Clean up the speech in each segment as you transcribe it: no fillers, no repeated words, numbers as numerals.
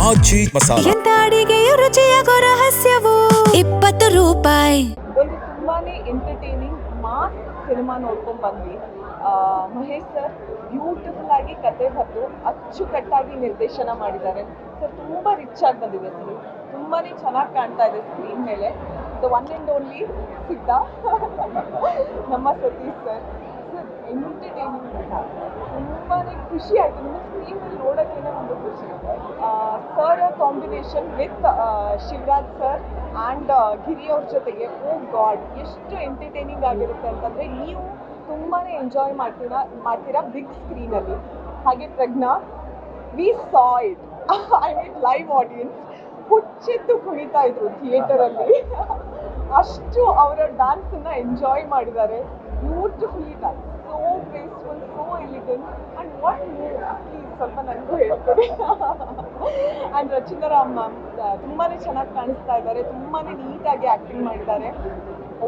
ಆಚಿ ಮಸಾಲ. ಎಂತ ಅಡಿಗೆಯ ರುಚಿಯಾಗೋ ರಹಸ್ಯವು 20 ರೂಪಾಯಿ. ಒಂದು ತುಂಬಾನೇ ಎಂಟರ್ಟೈನಿಂಗ್ ಮಾಸ್ ಸಿನಿಮಾ ನೋಡ್ಕೊಂಡು ಬಂದ್ವಿ. ಮಹೇಶ್ ಸರ್ ಬ್ಯೂಟಿಫುಲ್ ಆಗಿ ಕತೆ ಬರೆದು ಅಚ್ಚುಕಟ್ಟಾಗಿ ನಿರ್ದೇಶನ ಮಾಡಿದ್ದಾರೆ ಸರ್. ತುಂಬ ರಿಚ್ ಆಗಿ ಬಂದಿದೆ ಸರ್, ತುಂಬಾ ಚೆನ್ನಾಗಿ ಕಾಣ್ತಾ ಇದೆ ಸ್ಕ್ರೀನ್ ಮೇಲೆ. ದ ಒನ್ ಆ್ಯಂಡ್ ಓನ್ಲಿ ಸಿದ್ಧ ನಮ್ಮ ಸತೀಶ್ ಸರ್. ಸರ್ ಎಂಟರ್ಟೈನಿಂಗ್ ತುಂಬಾ ಖುಷಿ ಆಯಿತು. ನಿಮ್ಮ ಸ್ಕ್ರೀನ್ ಮೇಲೆ ನೋಡೋಕ್ಕೇ ಒಂದು ಖುಷಿ. Sir combination with Shivaraj sir and Giri ಅವ್ರ ಜೊತೆಗೆ ಓ ಗಾಡ್ ಎಷ್ಟು ಎಂಟರ್ಟೈನಿಂಗ್ ಆಗಿರುತ್ತೆ ಅಂತಂದರೆ ನೀವು ತುಂಬಾ ಎಂಜಾಯ್ ಮಾಡ್ತೀರಾ ಬಿಗ್ ಸ್ಕ್ರೀನಲ್ಲಿ. ಹಾಗೆ Prajna, we saw it, I mean live audience ಹುಚ್ಚೆದ್ದು ಕುಣಿತಾ ಇದ್ರು ಥಿಯೇಟರಲ್ಲಿ. ಅಷ್ಟು ಅವರ ಡ್ಯಾನ್ಸನ್ನು ಎಂಜಾಯ್ ಮಾಡಿದ್ದಾರೆ. Beautifully done, so graceful, so elegant. And what move please ಸ್ವಲ್ಪ ನನಗೂ ಹೇಳ್ತಾರೆ. ಆ್ಯಂಡ್ ರಚಿತಾರಾಮ್ ಮ್ಯಾಮ್ ತುಂಬಾ ಚೆನ್ನಾಗಿ ಕಾಣಿಸ್ತಾ ಇದ್ದಾರೆ, ತುಂಬಾ ನೀಟಾಗಿ ಆ್ಯಕ್ಟಿಂಗ್ ಮಾಡಿದ್ದಾರೆ.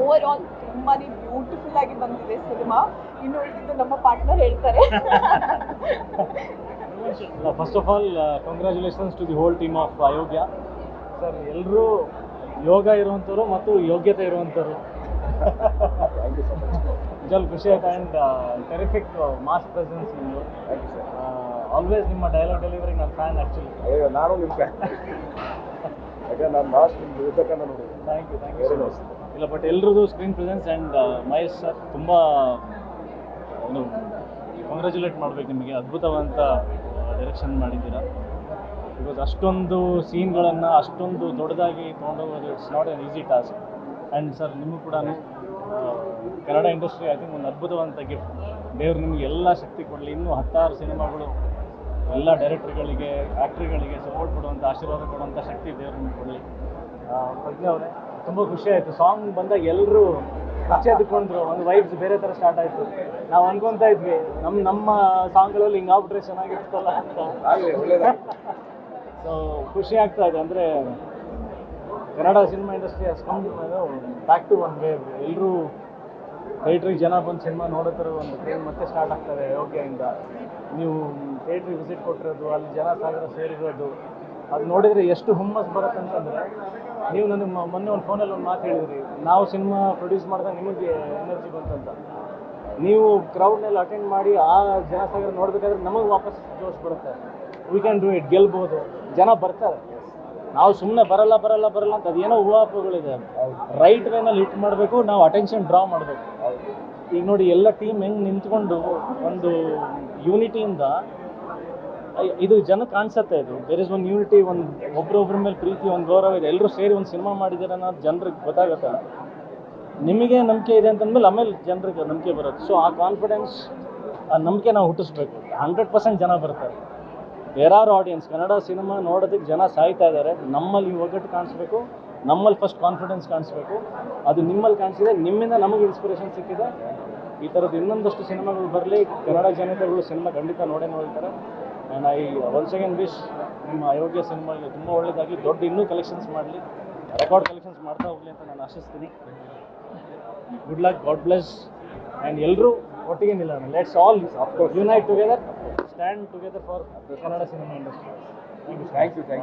ಓವರ್ ಆಲ್ ತುಂಬಾ ಬ್ಯೂಟಿಫುಲ್ ಆಗಿ ಬಂದಿದೆ ಸಿನಿಮಾ. ಇನ್ನು ಉಳಿದಿದ್ದು ನಮ್ಮ ಪಾರ್ಟ್ನರ್ ಹೇಳ್ತಾರೆ. First of all congratulations to the whole team of Ayogya sir. ಎಲ್ಲರೂ ಯೋಗ ಇರುವಂಥವ್ರು ಮತ್ತು ಯೋಗ್ಯತೆ ಇರುವಂಥವ್ರು. ನಿಜವಾಗ್ಲೂ ಖುಷಿ ಆಯ್ತು. ಆ್ಯಂಡ್ ಟೆರಿಫಿಕ್ ಮಾಸ್ ಪ್ರೆಸೆನ್ಸ್ ನಿಮ್ಮದು. ಆಲ್ವೇಸ್ ನಿಮ್ಮ ಡೈಲಾಗ್ ಡೆಲಿವರಿಗೆ ನಾನು ಫ್ಯಾನ್ ಆ್ಯಕ್ಚುಲಿ. ನಾನು ನಿಮ್ಮ ಫ್ಯಾನ್. ಯಾಕಂದ್ರೆ ನಾನು ಲಾಸ್ಟ್ ನಿಮ್ಮ ಯುದ್ಧಕನ್ನ ನೋಡಿದೆ. Thank you. ಇಲ್ಲ ಬಟ್ ಎಲ್ರದ್ದು screen presence and Mahesh sir ತುಂಬ ಏನು ಕಂಗ್ರ್ಯಾಚುಲೇಟ್ ಮಾಡಬೇಕು ನಿಮಗೆ. ಅದ್ಭುತವಾದಂಥ ಡೈರೆಕ್ಷನ್ ಮಾಡಿದ್ದೀರಾ. ಬಿಕಾಸ್ ಅಷ್ಟೊಂದು ಸೀನ್ಗಳನ್ನು ಅಷ್ಟೊಂದು ದೊಡ್ಡದಾಗಿ ತೊಗೊಂಡೋಗೋದು it's not an easy task. And sir ನಿಮಗೂ ಕೂಡ ಕನ್ನಡ ಇಂಡಸ್ಟ್ರಿ ಐ ಥಿಂಕ್ ಒಂದು ಅದ್ಭುತವಾದಂಥ ಗಿಫ್ಟ್. ದೇವರು ನಿಮಗೆ ಎಲ್ಲ ಶಕ್ತಿ ಕೊಡಲಿ. ಇನ್ನೂ 10 ಸಿನಿಮಾಗಳು ಎಲ್ಲ ಡೈರೆಕ್ಟರ್ಗಳಿಗೆ ಆ್ಯಕ್ಟ್ರಿಗಳಿಗೆ ಸಪೋರ್ಟ್ ಕೊಡುವಂಥ ಆಶೀರ್ವಾದ ಕೊಡುವಂಥ ಶಕ್ತಿ ದೇವರು ನಿಮಗೆ ಕೊಡಲಿ. ಪ್ರಜ್ಞೆ ಅವರೇ ತುಂಬ ಖುಷಿ ಆಯಿತು. ಸಾಂಗ್ ಬಂದಾಗ ಎಲ್ಲರೂ ಎದ್ಕೊಂಡ್ರು, ಒಂದು ವೈಬ್ಸ್ ಬೇರೆ ಥರ ಸ್ಟಾರ್ಟ್ ಆಯಿತು. ನಾವು ಅನ್ಕೊತಾ ಇದ್ವಿ ನಮ್ಮ ಸಾಂಗ್ಗಳಲ್ಲಿ ಹಿಂಗೆ ಆಗ್ಬಿಟ್ರೆ ಚೆನ್ನಾಗಿರ್ತಲ್ಲ ಅಂತ. ಸೊ ಖುಷಿ ಆಗ್ತಾ ಇದೆ. ಅಂದರೆ ಕನ್ನಡ ಸಿನಿಮಾ ಇಂಡಸ್ಟ್ರಿ ಅಷ್ಟೊಂದು ಬ್ಯಾಕ್ ಟು ಒನ್ ವೇವ್. ಎಲ್ಲರೂ ಥಿಯೇಟ್ರಿಗೆ ಜನ ಬಂದು ಸಿನಿಮಾ ನೋಡೋ ಥರ ಒಂದು ಟ್ರೈನ್ ಮತ್ತೆ ಸ್ಟಾರ್ಟ್ ಆಗ್ತದೆ ಅಯೋಗ್ಯದಿಂದ. ನೀವು ಥಿಯೇಟ್ರಿಗೆ ವಿಸಿಟ್ ಕೊಟ್ಟಿರೋದು, ಅಲ್ಲಿ ಜನ ಸಾಗರ ಸೇರಿರೋದು, ಅದು ನೋಡಿದರೆ ಎಷ್ಟು ಹುಮ್ಮಸ್ ಬರುತ್ತೆ ಅಂತಂದರೆ, ನೀವು ನನಗೆ ಮೊನ್ನೆ ಒಂದು ಫೋನಲ್ಲಿ ಒಂದು ಮಾತು ಹೇಳಿದ್ರಿ, ನಾವು ಸಿನಿಮಾ ಪ್ರೊಡ್ಯೂಸ್ ಮಾಡಿದಾಗ ನಿಮಗೆ ಎನರ್ಜಿ ಬಂತಂತ. ನೀವು ಕ್ರೌಡ್ನೆಲ್ಲ ಅಟೆಂಡ್ ಮಾಡಿ ಆ ಜನಸಾಗರ ನೋಡಬೇಕಾದ್ರೆ ನಮಗೆ ವಾಪಸ್ ಜೋಶ್ ಬರುತ್ತೆ. ವಿ ಕ್ಯಾನ್ ಡೂ ಇಟ್, ಗೆಲ್ಬೋದು, ಜನ ಬರ್ತಾರೆ. ನಾವು ಸುಮ್ಮನೆ ಬರಲ್ಲ ಅಂತ ಅದೇನೋ ಊಹಾಪೋಗಳಿದೆ. ರೈಟ್ ವೇನಲ್ಲಿ ಹಿಟ್ ಮಾಡಬೇಕು, ನಾವು ಅಟೆನ್ಷನ್ ಡ್ರಾ ಮಾಡಬೇಕು. ಈಗ ನೋಡಿ ಎಲ್ಲ ಟೀಮ್ ಹೆಂಗೆ ನಿಂತ್ಕೊಂಡು ಒಂದು ಯೂನಿಟಿಯಿಂದ ಇದು ಜನಕ್ಕೆ ಕಾಣಿಸುತ್ತೆ. ಇದು ದೇರ್ ಇಸ್ ಒನ್ ಯೂನಿಟಿ, ಒಂದು ಒಬ್ರೊಬ್ರ ಮೇಲೆ ಪ್ರೀತಿ, ಒಂದು ಗೌರವ ಇದೆ. ಎಲ್ಲರೂ ಸೇರಿ ಒಂದು ಸಿನಿಮಾ ಮಾಡಿದ್ದಾರೆ ಅನ್ನೋದು ಜನರಿಗೆ ಗೊತ್ತಾಗುತ್ತೆ. ನಿಮಗೆ ನಂಬಿಕೆ ಇದೆ ಅಂತಂದಮೇಲೆ ಆಮೇಲೆ ಜನರಿಗೆ ನಂಬಿಕೆ ಬರುತ್ತೆ. ಸೊ ಆ ಕಾನ್ಫಿಡೆನ್ಸ್, ಆ ನಂಬಿಕೆ ನಾವು ಹುಟ್ಟಿಸ್ಬೇಕು. 100% ಜನ ಬರ್ತಾರೆ. There are audience. Kannada cinema ನೋಡೋದಕ್ಕೆ ಜನ ಸಾಯ್ತಾ ಇದ್ದಾರೆ. ನಮ್ಮಲ್ಲಿ ಒಗ್ಗಟ್ಟು ಕಾಣಿಸ್ಬೇಕು, ನಮ್ಮಲ್ಲಿ ಫಸ್ಟ್ ಕಾನ್ಫಿಡೆನ್ಸ್ ಕಾಣಿಸ್ಬೇಕು. ಅದು ನಿಮ್ಮಲ್ಲಿ ಕಾಣಿಸಿದೆ, ನಿಮ್ಮಿಂದ ನಮಗೆ ಇನ್ಸ್ಪಿರೇಷನ್ ಸಿಕ್ಕಿದೆ. ಈ ಥರದ್ದು ಇನ್ನೊಂದಷ್ಟು ಸಿನಿಮಾಗಳು ಬರಲಿ. ಕನ್ನಡ ಜನತೆಗಳು ಸಿನಿಮಾ ಖಂಡಿತ ನೋಡ್ತಾರೆ. And I once again wish ನಿಮ್ಮ ಅಯೋಗ್ಯ ಸಿನಿಮಾಗೆ ತುಂಬ ಒಳ್ಳೆಯದಾಗಿ ದೊಡ್ಡ ಇನ್ನೂ ಕಲೆಕ್ಷನ್ಸ್ ಮಾಡಲಿ, ರೆಕಾರ್ಡ್ ಕಲೆಕ್ಷನ್ಸ್ ಮಾಡ್ತಾ ಹೋಗಲಿ ಅಂತ ನಾನು ಆಶಿಸ್ತೀನಿ. Good luck, God bless. And ಎಲ್ಲರೂ ಒಟ್ಟಿಗೆ ನಿಲ್ಲೋಣ. Let's all unite together, stand together for Kannada cinema industry. Thank you.